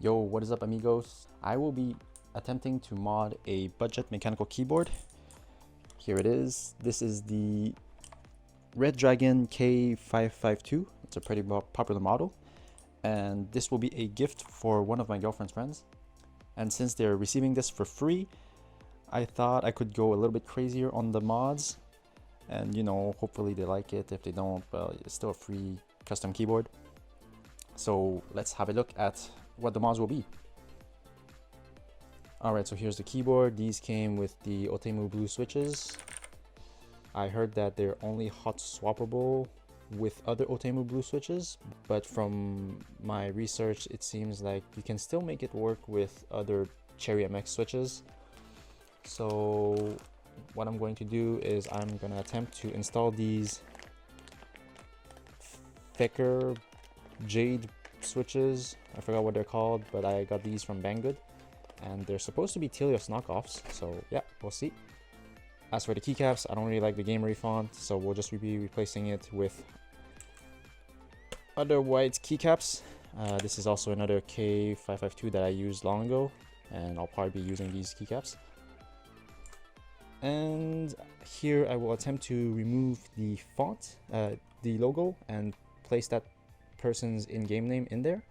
Yo, what is up amigos? I will be attempting to mod a budget mechanical keyboard. Here it is. This is the Redragon K552. It's a pretty popular model. And this will be a gift for one of my girlfriend's friends. And since they're receiving this for free, I thought I could go a little bit crazier on the mods. And you know, hopefully they like it. If they don't, well, it's still a free custom keyboard. So let's have a look at what the mods will be. Alright, so here's the keyboard. These came with the Otemu blue switches. I heard that they're only hot swappable with other Otemu blue switches, but from my research it seems like you can still make it work with other Cherry MX switches. So what I'm going to do is I'm going to attempt to install these Feker Jade switches. I forgot what they're called, but I got these from Banggood and they're supposed to be Telios knockoffs, so yeah, we'll see. As for the keycaps, I don't really like the Gamery font, so we'll just be replacing it with other white keycaps. This is also another K552 that I used long ago, and I'll probably be using these keycaps. And here I will attempt to remove the font, the logo, and place that person's in-game name in there.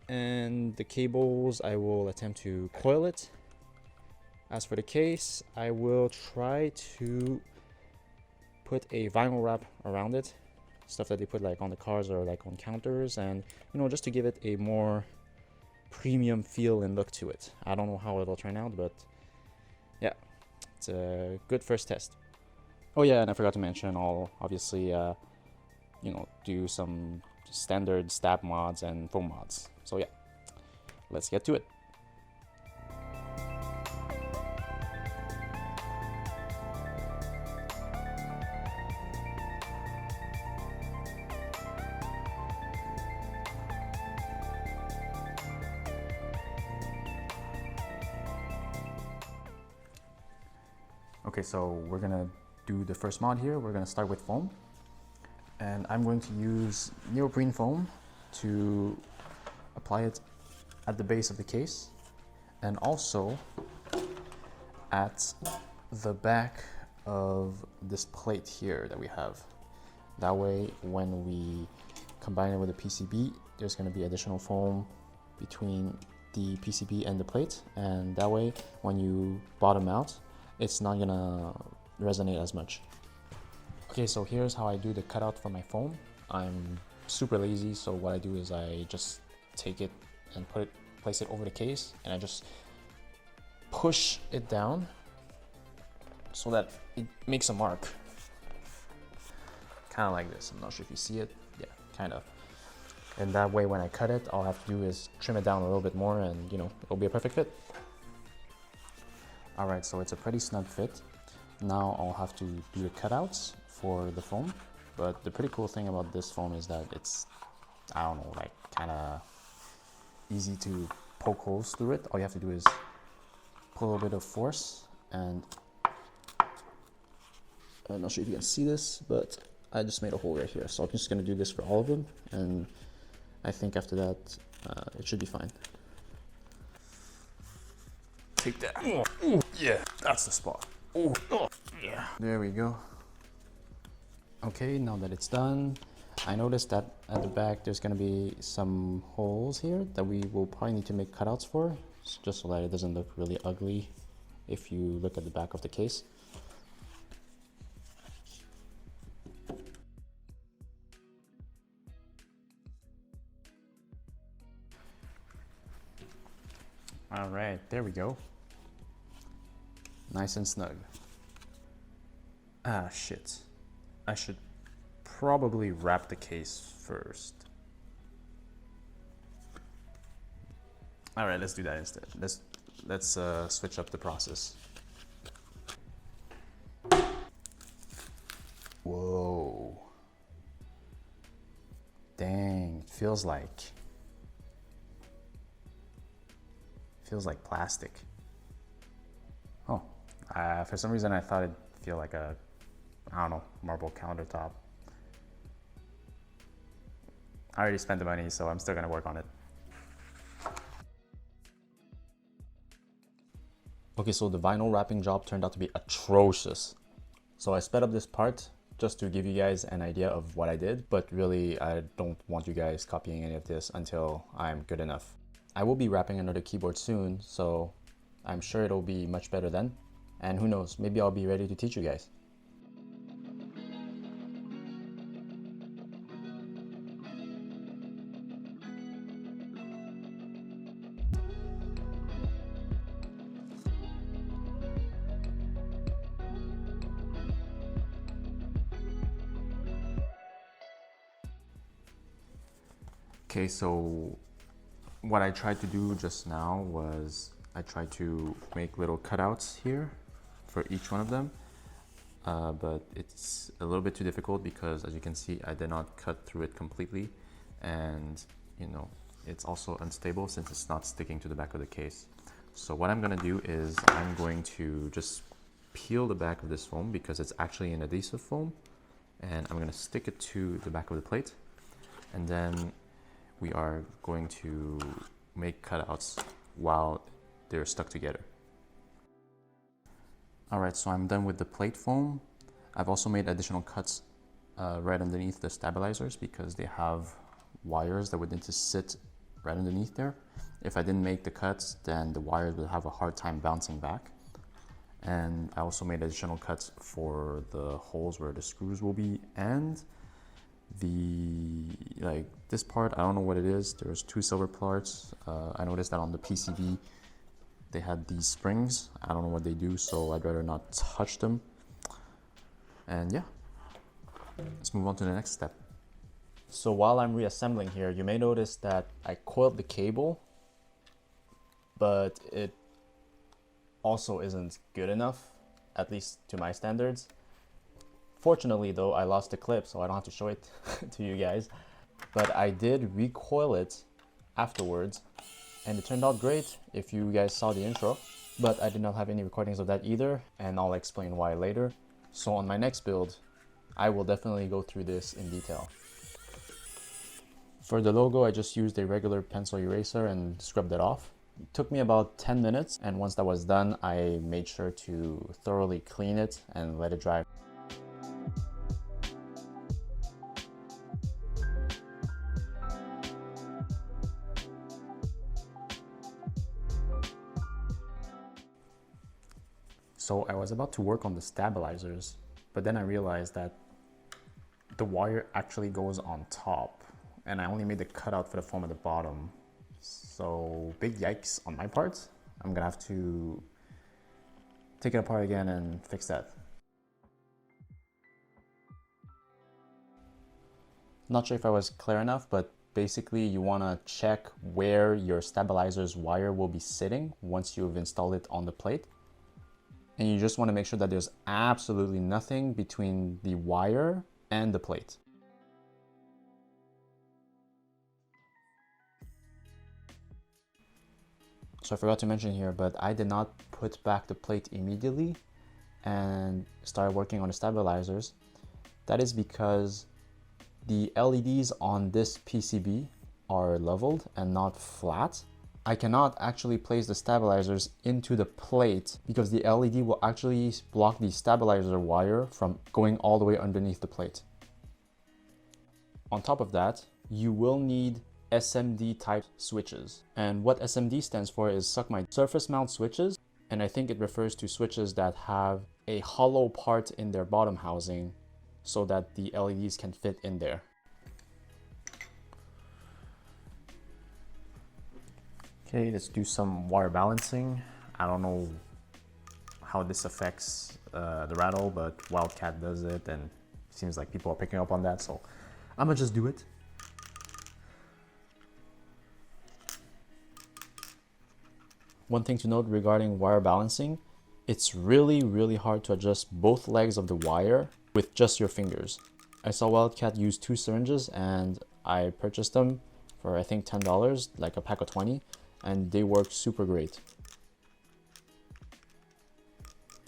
And the cables, I will attempt to coil it. As for the case, I will try to put a vinyl wrap around it, stuff that they put like on the cars or like on counters, and you know, just to give it a more premium feel and look to it. I don't know how it'll turn out, but yeah, it's a good first test. Oh yeah, and I forgot to mention, I'll obviously you know, do some standard stab mods and foam mods. So yeah, let's get to it. Okay, so we're gonna do the first mod here. We're gonna start with foam. And I'm going to use neoprene foam to apply it at the base of the case and also at the back of this plate here that we have. That way, when we combine it with the PCB, there's going to be additional foam between the PCB and the plate, and that way when you bottom out, it's not going to resonate as much. Okay, so here's how I do the cutout for my foam. I'm super lazy, so what I do is I just take it and place it over the case, and I just push it down so that it makes a mark. Kind of like this. I'm not sure if you see it. Yeah, kind of. And that way when I cut it, all I have to do is trim it down a little bit more and, you know, it'll be a perfect fit. Alright, so it's a pretty snug fit. Now I'll have to do the cutouts for the foam, but the pretty cool thing about this foam is that it's, I don't know, like kind of easy to poke holes through it. All you have to do is put a little bit of force, and I'm not sure if you can see this, but I just made a hole right here. So I'm just going to do this for all of them, and I think after that it should be fine. Take that. Oh, yeah, that's the spot. Oh, yeah. There we go. Okay, now that it's done, I noticed that at the back there's going to be some holes here that we will probably need to make cutouts for, just so that it doesn't look really ugly if you look at the back of the case. All right, there we go. Nice and snug. Ah, shit. I should probably wrap the case first. All right, let's do that instead. Let's switch up the process. Whoa. Dang, feels like plastic. Oh, for some reason I thought it'd feel like a, I don't know, marble countertop. I already spent the money, so I'm still gonna work on it. Okay, so the vinyl wrapping job turned out to be atrocious. So I sped up this part just to give you guys an idea of what I did, but really I don't want you guys copying any of this until I'm good enough. I will be wrapping another keyboard soon, so I'm sure it'll be much better then. And who knows, maybe I'll be ready to teach you guys. Okay, so what I tried to do just now was I tried to make little cutouts here for each one of them, but it's a little bit too difficult because, as you can see, I did not cut through it completely, and you know, it's also unstable since it's not sticking to the back of the case. So what I'm gonna do is I'm going to just peel the back of this foam because it's actually an adhesive foam, and I'm gonna stick it to the back of the plate, and then we are going to make cutouts while they're stuck together. Alright, so I'm done with the plate foam. I've also made additional cuts right underneath the stabilizers because they have wires that would need to sit right underneath there. If I didn't make the cuts, then the wires would have a hard time bouncing back. And I also made additional cuts for the holes where the screws will be, and this part, I don't know what it is. There's two silver parts. I noticed that on the PCB they had these springs. I don't know what they do, so I'd rather not touch them. And yeah, let's move on to the next step. So while I'm reassembling here, you may notice that I coiled the cable, but it also isn't good enough, at least to my standards. Fortunately though, I lost the clip, so I don't have to show it to you guys. But I did recoil it afterwards, and it turned out great if you guys saw the intro. But I did not have any recordings of that either, and I'll explain why later. So on my next build, I will definitely go through this in detail. For the logo, I just used a regular pencil eraser and scrubbed it off. It took me about 10 minutes, and once that was done, I made sure to thoroughly clean it and let it dry. So I was about to work on the stabilizers, but then I realized that the wire actually goes on top, and I only made the cutout for the foam at the bottom. So big yikes on my part. I'm gonna have to take it apart again and fix that. Not sure if I was clear enough, but basically you wanna check where your stabilizer's wire will be sitting once you've installed it on the plate. And you just want to make sure that there's absolutely nothing between the wire and the plate. So I forgot to mention here, but I did not put back the plate immediately and start working on the stabilizers. That is because the LEDs on this PCB are leveled and not flat. I cannot actually place the stabilizers into the plate because the LED will actually block the stabilizer wire from going all the way underneath the plate. On top of that, you will need SMD type switches. And what SMD stands for is surface mount switches. And I think it refers to switches that have a hollow part in their bottom housing so that the LEDs can fit in there. Okay, let's do some wire balancing. I don't know how this affects the rattle, but Wildcat does it, and it seems like people are picking up on that, so I'm gonna just do it. One thing to note regarding wire balancing, it's really hard to adjust both legs of the wire with just your fingers. I saw Wildcat use 2 syringes, and I purchased them for I think $10, like a pack of 20. And they work super great.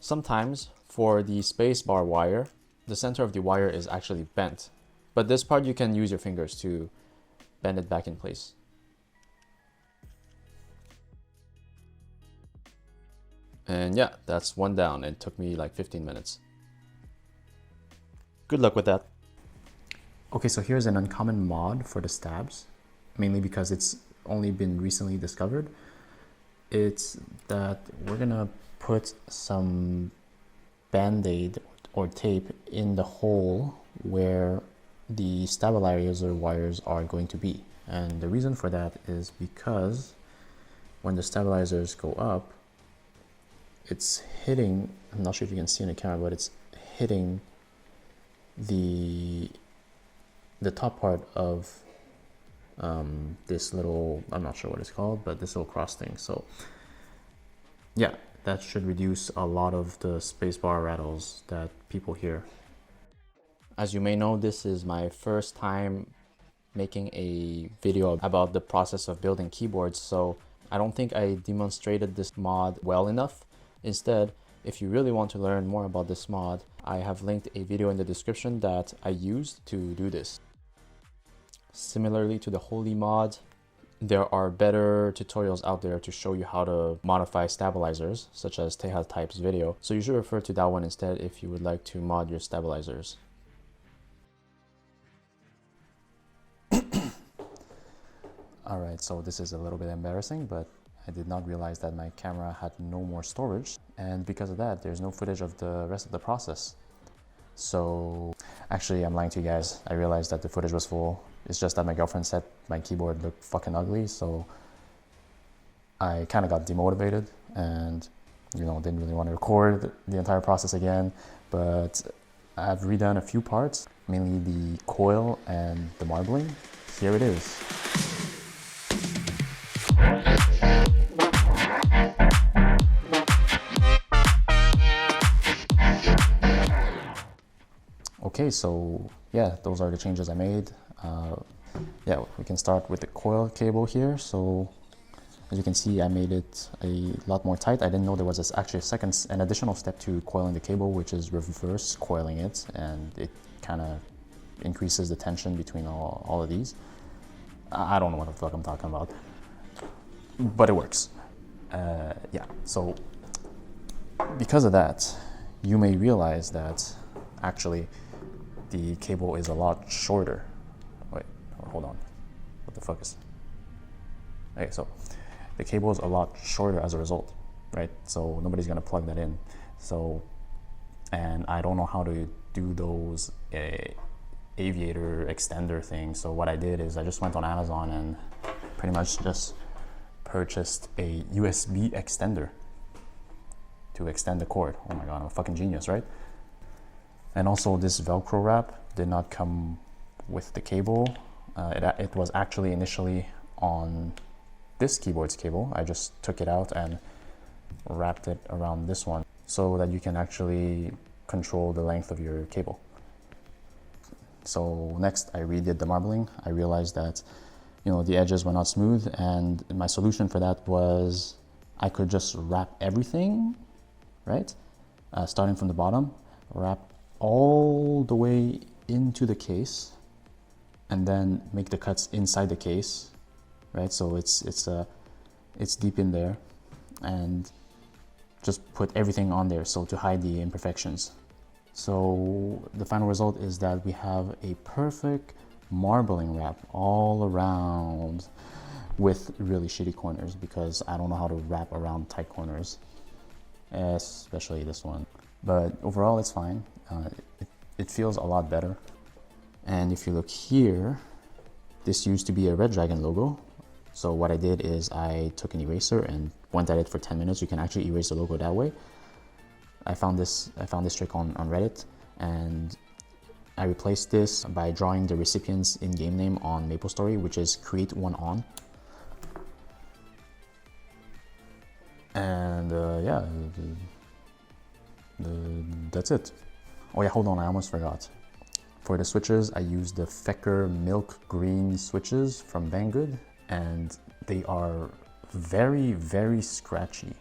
Sometimes for the spacebar wire, the center of the wire is actually bent, but this part you can use your fingers to bend it back in place. And yeah, that's one down. It took me like 15 minutes. Good luck with that. Okay, so here's an uncommon mod for the stabs, mainly because it's only been recently discovered. It's that we're gonna put some band-aid or tape in the hole where the stabilizer wires are going to be. And the reason for that is because when the stabilizers go up, it's hitting, I'm not sure if you can see in the camera, but it's hitting the top part of this little, I'm not sure what it's called, but this little cross thing. So yeah, that should reduce a lot of the spacebar rattles that people hear. As you may know, this is my first time making a video about the process of building keyboards, so I don't think I demonstrated this mod well enough. Instead, if you really want to learn more about this mod, I have linked a video in the description that I used to do this. Similarly to the Holee mod, there are better tutorials out there to show you how to modify stabilizers, such as Tehal Type's video, so you should refer to that one instead if you would like to mod your stabilizers. Alright, so this is a little bit embarrassing, but I did not realize that my camera had no more storage, and because of that, there's no footage of the rest of the process. So, actually, I'm lying to you guys. I realized that the footage was full. It's just that my girlfriend said my keyboard looked fucking ugly, so I kind of got demotivated and, you know, didn't really want to record the entire process again, but I've redone a few parts, mainly the coil and the marbling. Here it is. Okay, so yeah, those are the changes I made. Yeah, we can start with the coil cable here. So as you can see, I made it a lot more tight. I didn't know there was actually an additional step to coiling the cable, which is reverse coiling it, and it kind of increases the tension between all of these. I don't know what the fuck I'm talking about, but it works. Yeah, so because of that, you may realize that actually the cable is a lot shorter. Wait, hold on. What the fuck is... Okay, so the cable is a lot shorter as a result, right? So nobody's gonna plug that in. So, and I don't know how to do those aviator extender things. So what I did is I just went on Amazon and pretty much just purchased a USB extender to extend the cord. Oh my god, I'm a fucking genius, right? And also this Velcro wrap did not come with the cable. It was actually initially on this keyboard's cable. I just took it out and wrapped it around this one so that you can actually control the length of your cable. So next I redid the marbling. I realized that, you know, the edges were not smooth, and my solution for that was I could just wrap everything, right? Starting from the bottom, wrap all the way into the case, and then make the cuts inside the case, right? So it's deep in there, and just put everything on there so to hide the imperfections. So the final result is that we have a perfect marbling wrap all around with really shitty corners, because I don't know how to wrap around tight corners, especially this one. But overall it's fine. It feels a lot better. And if you look here, this used to be a Redragon logo. So what I did is I took an eraser and went at it for 10 minutes. You can actually erase the logo that way. I found this trick on Reddit, and I replaced this by drawing the recipient's in-game name on MapleStory, which is create1on. And yeah, that's it. Oh yeah, hold on, I almost forgot. For the switches, I used the Feker Milk Green switches from Banggood, and they are very, very scratchy.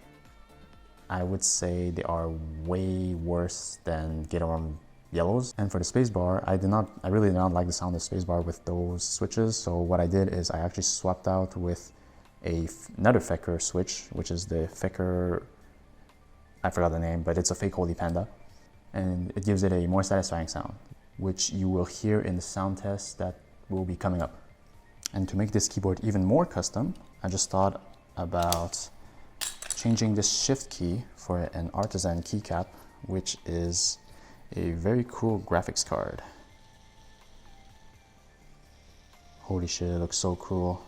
I would say they are way worse than Gatorworm yellows. And for the spacebar, I really did not like the sound of the spacebar with those switches. So what I did is I actually swapped out with another Feker switch, which is the Feker I forgot the name, but it's a fake holy panda. And it gives it a more satisfying sound, which you will hear in the sound test that will be coming up. And to make this keyboard even more custom, I just thought about changing this shift key for an artisan keycap, which is a very cool graphics card. Holy shit, it looks so cool.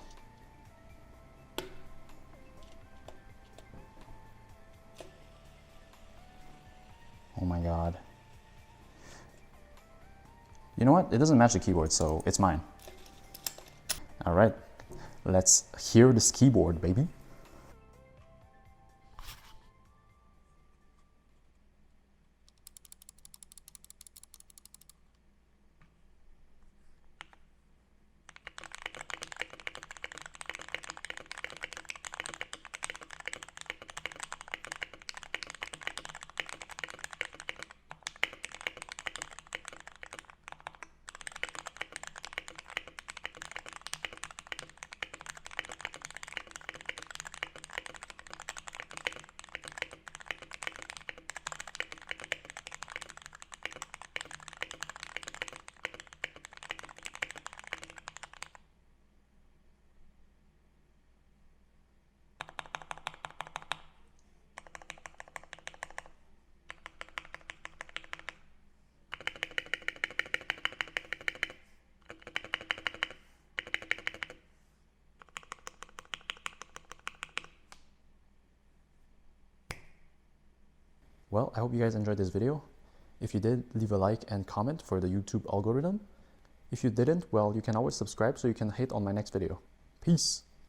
Oh my god. You know what? It doesn't match the keyboard, so it's mine. Alright, let's hear this keyboard, baby. Well, I hope you guys enjoyed this video. If you did, leave a like and comment for the YouTube algorithm. If you didn't, well, you can always subscribe so you can hit on my next video. Peace!